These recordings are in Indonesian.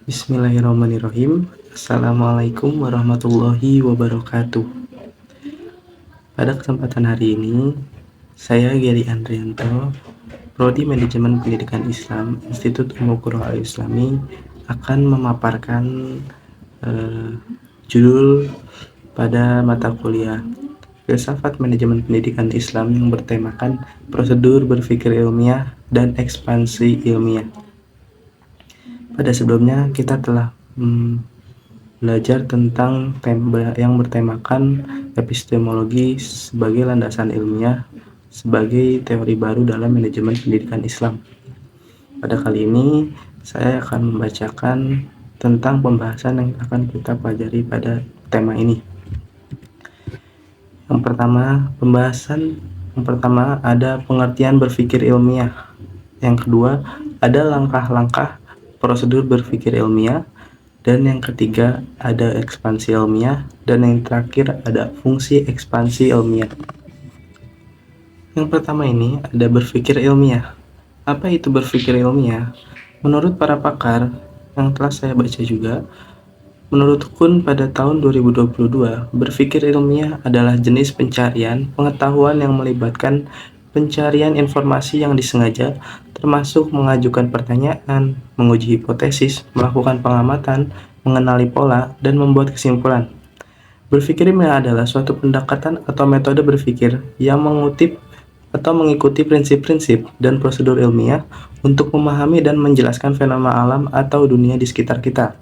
Bismillahirrahmanirrahim. Assalamualaikum warahmatullahi wabarakatuh. Pada kesempatan hari ini, saya Gary Andrianto, Prodi Manajemen Pendidikan Islam, Institut Ummul Qura Al-Islami, akan memaparkan judul pada mata kuliah Filsafat Manajemen Pendidikan Islam yang bertemakan prosedur berpikir ilmiah dan ekspansi ilmiah. Pada sebelumnya kita telah belajar tentang tema yang bertemakan epistemologi sebagai landasan ilmiah sebagai teori baru dalam manajemen pendidikan Islam. Pada kali ini saya akan membacakan tentang pembahasan yang akan kita pelajari pada tema ini. Yang pertama ada pengertian berpikir ilmiah. Yang kedua ada langkah-langkah prosedur berpikir ilmiah. Dan yang ketiga ada ekspansi ilmiah, dan yang terakhir ada fungsi ekspansi ilmiah. Yang pertama ini ada berpikir ilmiah. Apa itu berpikir ilmiah? Menurut para pakar yang telah saya baca juga, menurut Kuhn pada tahun 2022, berpikir ilmiah adalah jenis pencarian pengetahuan yang melibatkan pencarian informasi yang disengaja, termasuk mengajukan pertanyaan, menguji hipotesis, melakukan pengamatan, mengenali pola, dan membuat kesimpulan. Berpikir ilmiah adalah suatu pendekatan atau metode berpikir yang mengutip atau mengikuti prinsip-prinsip dan prosedur ilmiah untuk memahami dan menjelaskan fenomena alam atau dunia di sekitar kita.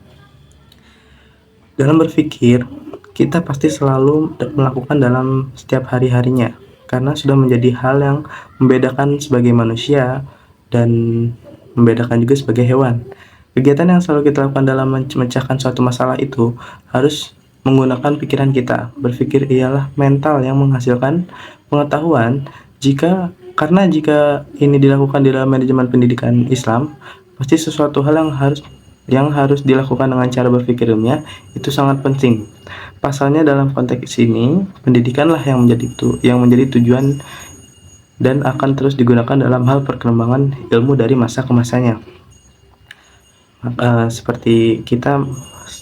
Dalam berpikir, kita pasti selalu melakukan dalam setiap hari-harinya, karena sudah menjadi hal yang membedakan sebagai manusia dan membedakan juga sebagai hewan. Kegiatan yang selalu kita lakukan dalam memecahkan suatu masalah itu harus menggunakan pikiran kita. Berpikir ialah mental yang menghasilkan pengetahuan. Karena jika ini dilakukan di dalam manajemen pendidikan Islam, pasti sesuatu hal yang harus dilakukan dengan cara berpikir ilmiah itu sangat penting. Pasalnya dalam konteks ini, pendidikanlah yang menjadi tujuan dan akan terus digunakan dalam hal perkembangan ilmu dari masa ke masanya. Seperti kita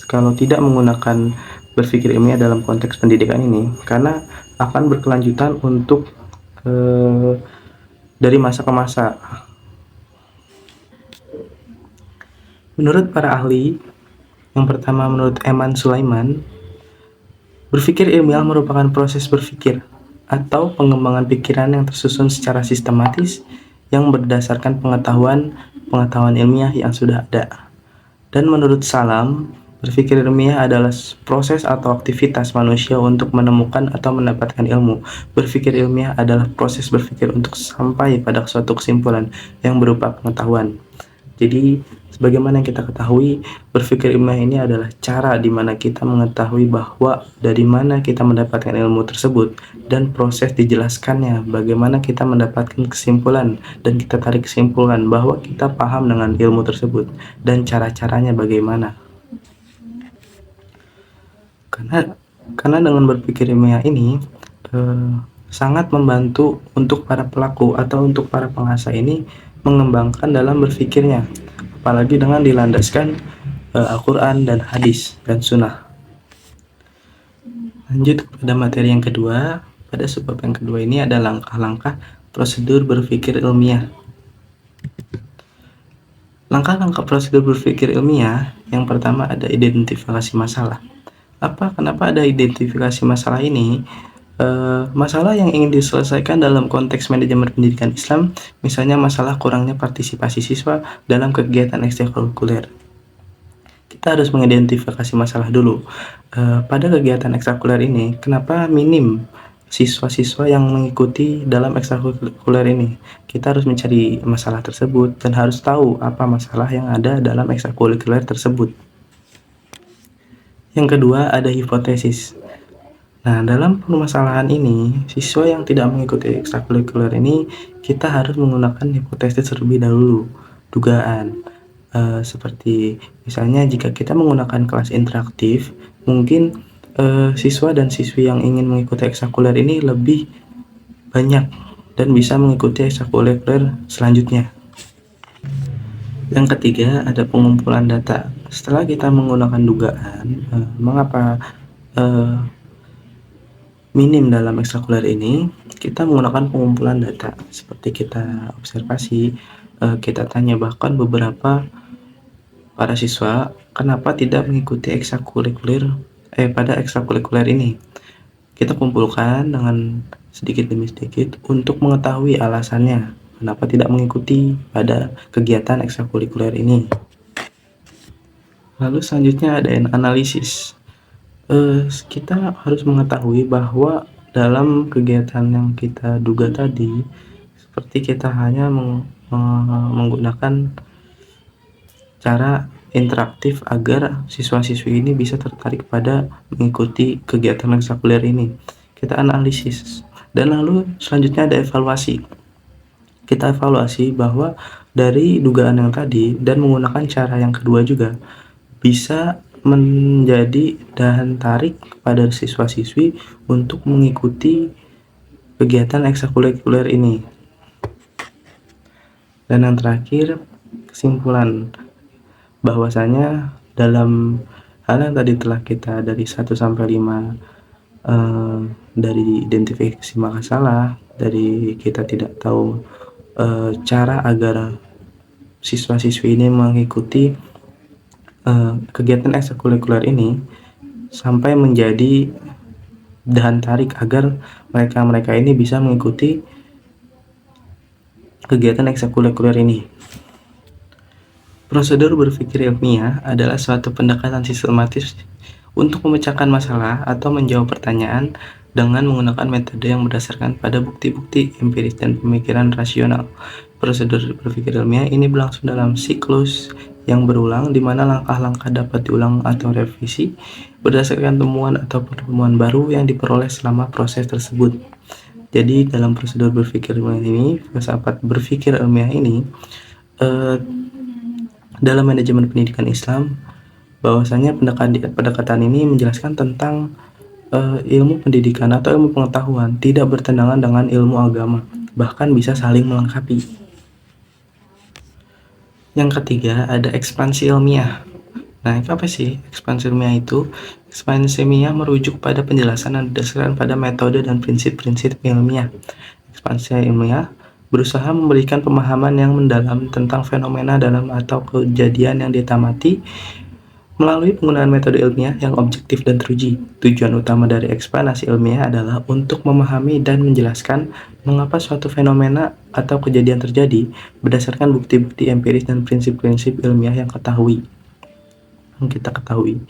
kalau tidak menggunakan berpikir ilmiah dalam konteks pendidikan ini, karena akan berkelanjutan untuk dari masa ke masa. Menurut para ahli, yang pertama menurut Eman Sulaiman, berpikir ilmiah merupakan proses berpikir atau pengembangan pikiran yang tersusun secara sistematis yang berdasarkan pengetahuan ilmiah yang sudah ada. Dan menurut Salam, berpikir ilmiah adalah proses atau aktivitas manusia untuk menemukan atau mendapatkan ilmu. Berpikir ilmiah adalah proses berpikir untuk sampai pada suatu kesimpulan yang berupa pengetahuan. Jadi, sebagaimana yang kita ketahui, berpikir ilmiah ini adalah cara di mana kita mengetahui bahwa dari mana kita mendapatkan ilmu tersebut dan proses dijelaskannya, bagaimana kita mendapatkan kesimpulan dan kita tarik kesimpulan bahwa kita paham dengan ilmu tersebut dan cara-caranya bagaimana. Karena dengan berpikir ilmiah ini sangat membantu untuk para pelaku atau untuk para pengasah ini mengembangkan dalam berpikirnya, apalagi dengan dilandaskan Al-Quran dan hadis dan sunnah. Lanjut pada materi yang kedua. Pada subbab yang kedua ini ada langkah-langkah prosedur berpikir ilmiah. Langkah-langkah prosedur berpikir ilmiah, yang pertama ada identifikasi masalah. Kenapa ada identifikasi masalah ini? Masalah yang ingin diselesaikan dalam konteks manajemen pendidikan Islam, misalnya masalah kurangnya partisipasi siswa dalam kegiatan ekstrakurikuler. Kita harus mengidentifikasi masalah dulu. Pada kegiatan ekstrakurikuler ini, kenapa minim siswa-siswa yang mengikuti dalam ekstrakurikuler ini? Kita harus mencari masalah tersebut dan harus tahu apa masalah yang ada dalam ekstrakurikuler tersebut. Yang kedua ada hipotesis. Nah, dalam permasalahan ini, siswa yang tidak mengikuti ekstrakurikuler ini, kita harus menggunakan hipotesis terlebih dahulu, dugaan. Seperti misalnya jika kita menggunakan kelas interaktif, mungkin siswa dan siswi yang ingin mengikuti ekstrakurikuler ini lebih banyak dan bisa mengikuti ekstrakurikuler selanjutnya. Yang ketiga ada pengumpulan data. Setelah kita menggunakan dugaan mengapa minim dalam ekstrakurikuler ini, kita menggunakan pengumpulan data seperti kita observasi, kita tanya bahkan beberapa para siswa kenapa tidak mengikuti pada ekstrakurikuler ini. Kita kumpulkan dengan sedikit demi sedikit untuk mengetahui alasannya kenapa tidak mengikuti pada kegiatan ekstrakurikuler ini. Lalu selanjutnya ada analisis. Kita harus mengetahui bahwa dalam kegiatan yang kita duga tadi, seperti kita hanya menggunakan cara interaktif agar siswa-siswi ini bisa tertarik pada mengikuti kegiatan ekstrakurikuler ini. Kita analisis dan lalu selanjutnya ada evaluasi. Kita evaluasi bahwa dari dugaan yang tadi dan menggunakan cara yang kedua juga bisa menjadi daya tarik pada siswa-siswi untuk mengikuti kegiatan ekstrakurikuler ini. Dan yang terakhir, kesimpulan bahwasanya dalam hal yang tadi telah kita dari 1 sampai 5 dari identifikasi masalah, dari kita tidak tahu cara agar siswa-siswi ini mengikuti kegiatan ekstrakurikuler ini sampai menjadi daya tarik agar mereka ini bisa mengikuti kegiatan ekstrakurikuler ini. Prosedur berpikir ilmiah adalah suatu pendekatan sistematis untuk memecahkan masalah atau menjawab pertanyaan dengan menggunakan metode yang berdasarkan pada bukti-bukti empiris dan pemikiran rasional. Prosedur berpikir ilmiah ini berlangsung dalam siklus yang berulang, di mana langkah-langkah dapat diulang atau revisi berdasarkan temuan atau penemuan baru yang diperoleh selama proses tersebut. Jadi dalam prosedur berpikir ilmiah ini, filsafat berpikir ilmiah ini dalam manajemen pendidikan Islam, bahwasanya pendekatan ini menjelaskan tentang ilmu pendidikan atau ilmu pengetahuan tidak bertentangan dengan ilmu agama, bahkan bisa saling melengkapi. Yang ketiga ada ekspansi ilmiah. Nah, apa sih ekspansi ilmiah itu? Ekspansi ilmiah merujuk pada penjelasan yang didasarkan pada metode dan prinsip-prinsip ilmiah. Ekspansi ilmiah berusaha memberikan pemahaman yang mendalam tentang fenomena dalam atau kejadian yang diamati melalui penggunaan metode ilmiah yang objektif dan teruji. Tujuan utama dari ekspansi ilmiah adalah untuk memahami dan menjelaskan mengapa suatu fenomena atau kejadian terjadi berdasarkan bukti-bukti empiris dan prinsip-prinsip ilmiah yang kita ketahui.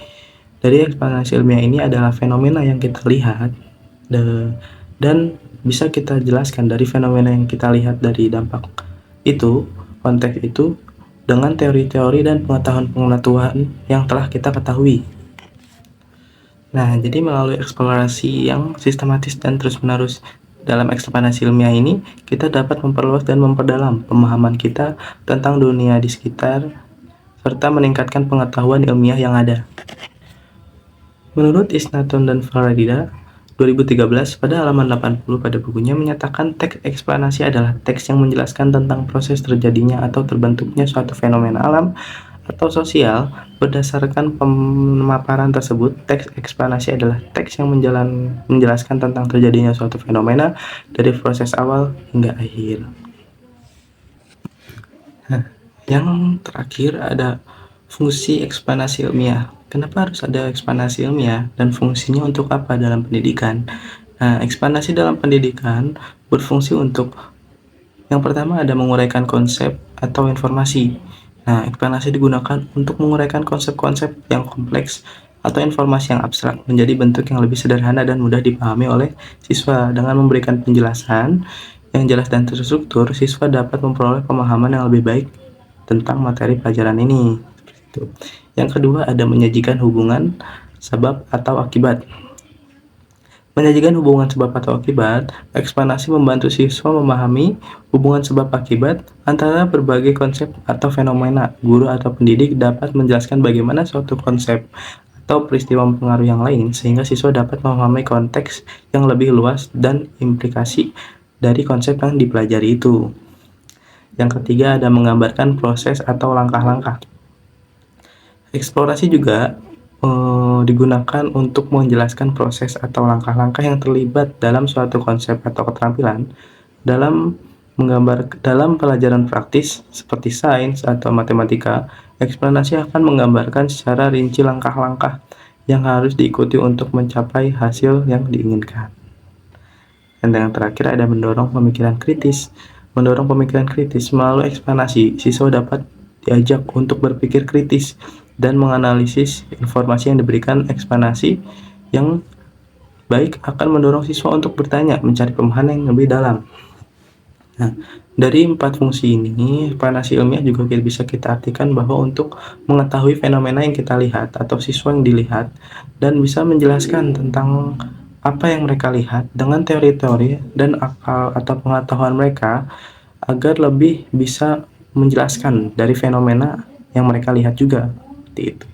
Dari ekspansi ilmiah ini adalah fenomena yang kita lihat dan bisa kita jelaskan dari fenomena yang kita lihat dari dampak itu, konteks itu, dengan teori-teori dan pengetahuan yang telah kita ketahui. Nah, jadi melalui eksplorasi yang sistematis dan terus-menerus dalam ekspansi ilmiah ini, kita dapat memperluas dan memperdalam pemahaman kita tentang dunia di sekitar, serta meningkatkan pengetahuan ilmiah yang ada. Menurut Isnaton dan Faradida, 2013 pada halaman 80 pada bukunya menyatakan teks eksplanasi adalah teks yang menjelaskan tentang proses terjadinya atau terbentuknya suatu fenomena alam atau sosial. Berdasarkan pemaparan tersebut, teks eksplanasi adalah teks yang menjelaskan tentang terjadinya suatu fenomena dari proses awal hingga akhir. Yang terakhir ada fungsi eksplanasi ilmiah. Kenapa harus ada eksplanasi ilmiah dan fungsinya untuk apa dalam pendidikan? Nah, eksplanasi dalam pendidikan berfungsi untuk yang pertama ada menguraikan konsep atau informasi. Nah, eksplanasi digunakan untuk menguraikan konsep-konsep yang kompleks atau informasi yang abstrak menjadi bentuk yang lebih sederhana dan mudah dipahami oleh siswa. Dengan memberikan penjelasan yang jelas dan terstruktur, siswa dapat memperoleh pemahaman yang lebih baik tentang materi pelajaran ini. Yang kedua ada menyajikan hubungan sebab atau akibat. Menyajikan hubungan sebab atau akibat, eksplanasi membantu siswa memahami hubungan sebab akibat antara berbagai konsep atau fenomena. Guru atau pendidik dapat menjelaskan bagaimana suatu konsep atau peristiwa mempengaruhi yang lain, sehingga siswa dapat memahami konteks yang lebih luas dan implikasi dari konsep yang dipelajari itu. Yang ketiga ada menggambarkan proses atau langkah-langkah. Eksplorasi juga digunakan untuk menjelaskan proses atau langkah-langkah yang terlibat dalam suatu konsep atau keterampilan. Dalam pelajaran praktis seperti sains atau matematika, eksplanasi akan menggambarkan secara rinci langkah-langkah yang harus diikuti untuk mencapai hasil yang diinginkan. Dan yang terakhir ada mendorong pemikiran kritis. Mendorong pemikiran kritis melalui eksplanasi, siswa dapat diajak untuk berpikir kritis dan menganalisis informasi yang diberikan. Eksplanasi yang baik akan mendorong siswa untuk bertanya, mencari pemahaman yang lebih dalam. Nah, dari 4 fungsi ini, eksplanasi ilmiah juga bisa kita artikan bahwa untuk mengetahui fenomena yang kita lihat atau siswa yang dilihat dan bisa menjelaskan tentang apa yang mereka lihat dengan teori-teori dan akal atau pengetahuan mereka agar lebih bisa menjelaskan dari fenomena yang mereka lihat juga. Seperti itu.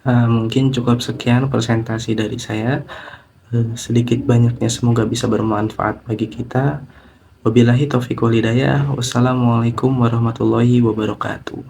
Mungkin cukup sekian presentasi dari saya. Sedikit banyaknya semoga bisa bermanfaat bagi kita. Wabillahi taufiq wal hidayah. Wassalamualaikum warahmatullahi wabarakatuh.